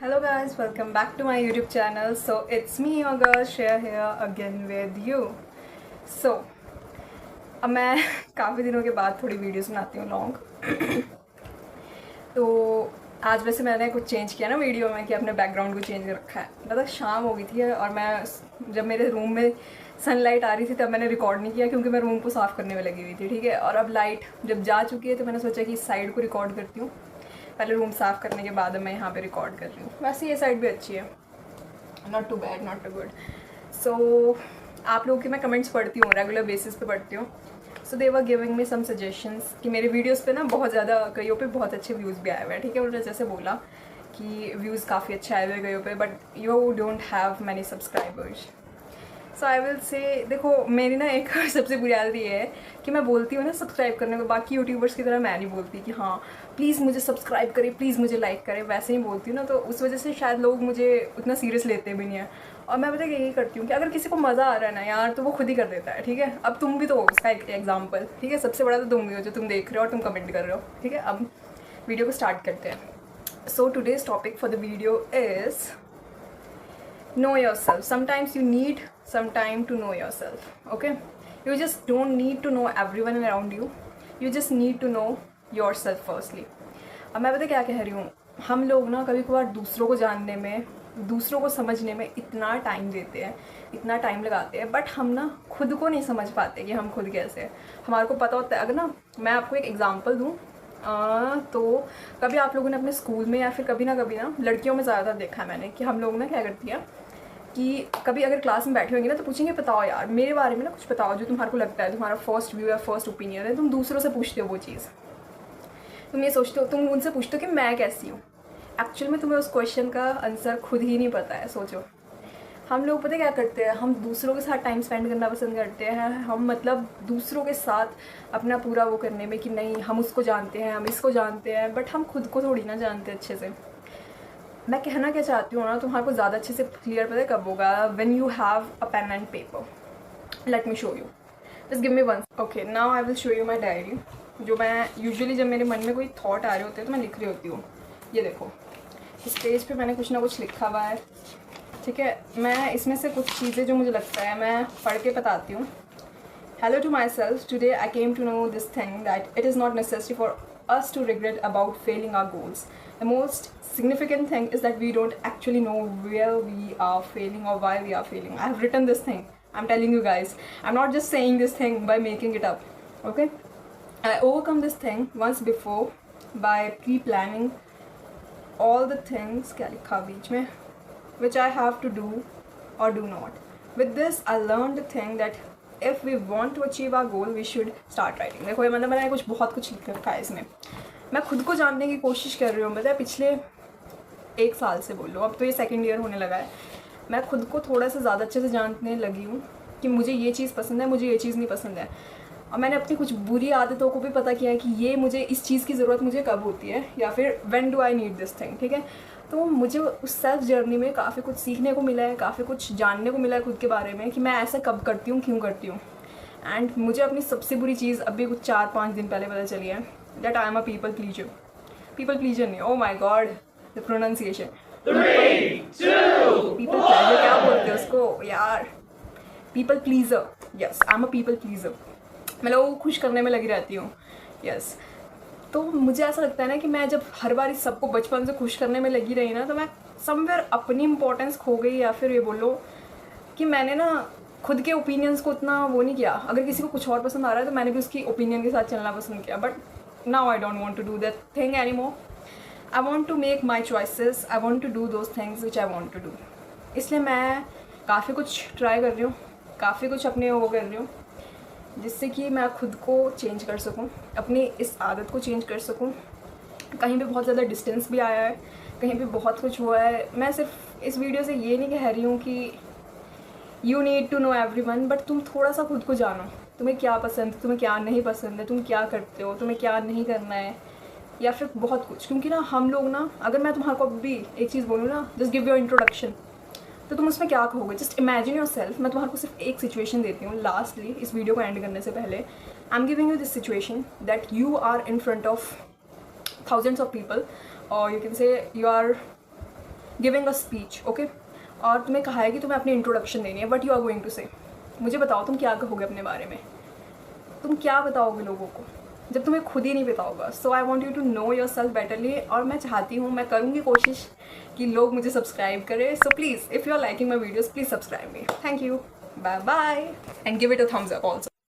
Hello guys, welcome back to my YouTube channel. So it's me your girl Shreya here again with you. So अब मैं काफ़ी दिनों के बाद थोड़ी वीडियोस बनाती हूँ लॉन्ग तो आज वैसे मैंने कुछ चेंज किया ना वीडियो में कि अपने बैकग्राउंड को चेंज कर रखा है। मतलब शाम हो गई थी और मैं जब मेरे रूम में सनलाइट आ रही थी तब मैंने रिकॉर्ड नहीं किया क्योंकि मैं रूम को साफ़ करने में लगी हुई थी, ठीक है। और अब लाइट जब जा चुकी है तो मैंने सोचा कि इस साइड को रिकॉर्ड करती हूँ, पहले रूम साफ़ करने के बाद मैं यहाँ पे रिकॉर्ड कर रही हूँ। वैसे ये साइड भी अच्छी है, not too bad, not too good. So आप लोगों के मैं कमेंट्स पढ़ती हूँ, रेगुलर बेसिस पे पढ़ती हूँ। सो दे were giving me some suggestions कि मेरे वीडियोस पे ना बहुत ज़्यादा कईयों पे बहुत अच्छे व्यूज़ भी आए हुए हैं, ठीक है। उन्होंने जैसे बोला कि व्यूज़ काफ़ी अच्छे आए हुए कईयों पे, but you don't have many subscribers. So I will say देखो, मेरी ना एक सबसे बुरी आदत ये है कि मैं बोलती हूँ ना सब्सक्राइब करने को, बाकी यूट्यूबर्स की तरह मैं नहीं बोलती कि हाँ प्लीज़ मुझे सब्सक्राइब करें, प्लीज़ मुझे लाइक करें, वैसे ही बोलती हूँ ना। तो उस वजह से शायद लोग मुझे उतना सीरियस लेते भी नहीं है। और मैं पता यही करती हूँ कि अगर किसी को मज़ा आ रहा है ना यार तो वो खुद ही कर देता है, ठीक है। अब तुम भी तो हो उसका एक एग्जाम्पल, ठीक है। सबसे बड़ा तो तुम भी हो जो तुम देख रहे हो और तुम कमेंट कर रहे हो, ठीक है। अब वीडियो को स्टार्ट करते हैं। सो today's topic for the video is know yourself. Sometimes you need some time to know yourself, okay? You just don't need to know everyone around you, you just need to know yourself firstly. अब मैं पता क्या कह रही हूँ, हम लोग ना कभी कभार दूसरों को जानने में, दूसरों को समझने में इतना टाइम देते हैं, इतना टाइम लगाते हैं, बट हम ना खुद को नहीं समझ पाते कि हम खुद कैसे हैं। हमारे को पता होता है, अगर ना मैं आपको एक एग्जांपल दूँ तो कभी आप लोगों ने अपने स्कूल में या फिर कभी ना लड़कियों में ज़्यादातर देखा है मैंने कि हम लोग ना क्या करती हैं कि कभी अगर क्लास में बैठे होंगे ना तो पूछेंगे बताओ यार मेरे बारे में ना कुछ बताओ जो तुम्हारे को लगता है, तुम्हारा फर्स्ट व्यू या फर्स्ट ओपिनियन है। तुम दूसरों से पूछते हो वो चीज़, तुम ये सोचते हो, तुम उनसे पूछते हो कि मैं कैसी हूँ। एक्चुअल में तुम्हें उस क्वेश्चन का आंसर खुद ही नहीं पता है। सोचो, हम लोग पता क्या करते हैं, हम दूसरों के साथ टाइम स्पेंड करना पसंद करते हैं। हम मतलब दूसरों के साथ अपना पूरा वो करने में कि नहीं हम उसको जानते हैं, हम इसको जानते हैं, बट हम खुद को थोड़ी ना जानते अच्छे से। मैं कहना क्या चाहती हूँ ना, तुम्हारे को ज़्यादा अच्छे से क्लियर पता है कब होगा, when you have a pen and paper. Let me show you, just give me one. Okay, now I will show you my diary, जो मैं यूजुअली जब मेरे मन में कोई थॉट आ रहे होते हैं तो मैं लिख रही होती हूँ। ये देखो, इस पेज पे मैंने कुछ ना कुछ लिखा हुआ है, ठीक है। मैं इसमें से कुछ चीज़ें जो मुझे लगता है मैं पढ़ के बताती हूँ। Hello to myself. Today I came to know this thing that it is not necessary for us to regret about failing our goals. The most significant thing is that we don't actually know where we are failing or why we are failing. I have written this thing. I'm telling you guys. I'm not just saying this thing by making it up. Okay? I overcome this thing once before by pre-planning all the things क्या लिखा बीच में, which I have to do or do not. With this, I learned the thing that if we want to achieve our goal, we should start writing. देखो, ये मतलब मैंने बहुत कुछ लिख रखा है इसमें। मैं खुद को जानने की कोशिश कर रही हूँ, मतलब पिछले 1 साल से बोल लो, अब तो ये सेकंड ईयर होने लगा है। मैं खुद को थोड़ा सा ज़्यादा अच्छे से जानने लगी हूँ कि मुझे ये चीज़ पसंद है, मुझे ये चीज़ नहीं पसंद है। और मैंने अपनी कुछ बुरी आदतों को भी पता किया है कि ये मुझे इस चीज़ की ज़रूरत मुझे कब होती है, या फिर when do I need this thing, ठीक है। तो मुझे उस सेल्फ जर्नी में काफ़ी कुछ सीखने को मिला है, काफ़ी कुछ जानने को मिला है खुद के बारे में कि मैं ऐसा कब करती हूँ, क्यों करती हूँ। एंड मुझे अपनी सबसे बुरी चीज़ अभी कुछ 4-5 दिन पहले पता चली है, that I am a people pleaser. People pleaser नहीं, oh my God the pronunciation, people pleaser क्या बोलते हैं उसको यार, people pleaser. Yes, I am a people pleaser. मैं लोगों को खुश करने में लगी रहती हूँ। यस, तो मुझे ऐसा लगता है ना कि मैं जब हर बार इस सबको बचपन से खुश करने में लगी रही ना, तो मैं समवेयर अपनी इम्पोर्टेंस खो गई, या फिर ये बोलो कि मैंने ना खुद के ओपिनियंस को उतना वो नहीं किया। अगर किसी को कुछ और पसंद आ रहा है तो मैंने भी उसकी ओपिनियन के साथ चलना पसंद किया। But now I don't want to do that thing any more. I want to make my choices, I want to do those things which I want to do. इसलिए मैं काफ़ी कुछ ट्राई कर रही हूँ, काफ़ी कुछ अपने वो कर रही हूँ, जिससे कि मैं खुद को चेंज कर सकूं, अपनी इस आदत को चेंज कर सकूं। कहीं पे बहुत ज़्यादा डिस्टेंस भी आया है, कहीं पे बहुत कुछ हुआ है। मैं सिर्फ इस वीडियो से ये नहीं कह रही हूँ कि you need to know everyone, but तुम थोड़ा सा खुद को जानो, तुम्हें क्या पसंद है, तुम्हें क्या नहीं पसंद है, तुम क्या करते हो, तुम्हें क्या नहीं करना है, या फिर बहुत कुछ। क्योंकि ना हम लोग ना, अगर मैं तुम्हारे को अभी एक चीज़ बोलूँ ना, जस्ट गिव योर इंट्रोडक्शन, तो तुम उसमें क्या कहोगे। Just imagine your self. मैं तुम्हारे को सिर्फ एक सिचुएशन देती हूँ लास्टली, इस वीडियो को एंड करने से पहले। I am giving you this situation that you are in front of thousands of people, or you can say you are giving a speech, okay, और तुम्हें कहा है कि तुम्हें अपनी इंट्रोडक्शन देनी है, what you are going to say. मुझे बताओ तुम क्या कहोगे अपने बारे में, तुम क्या बताओगे लोगों को जब तुम्हें खुद ही नहीं पता होगा। So I want you to know yourself betterly, और मैं चाहती हूँ, मैं करूँगी कोशिश कि लोग मुझे सब्सक्राइब करें। So please if you are liking my videos please subscribe me. Thank you, bye bye, and give it a thumbs up also.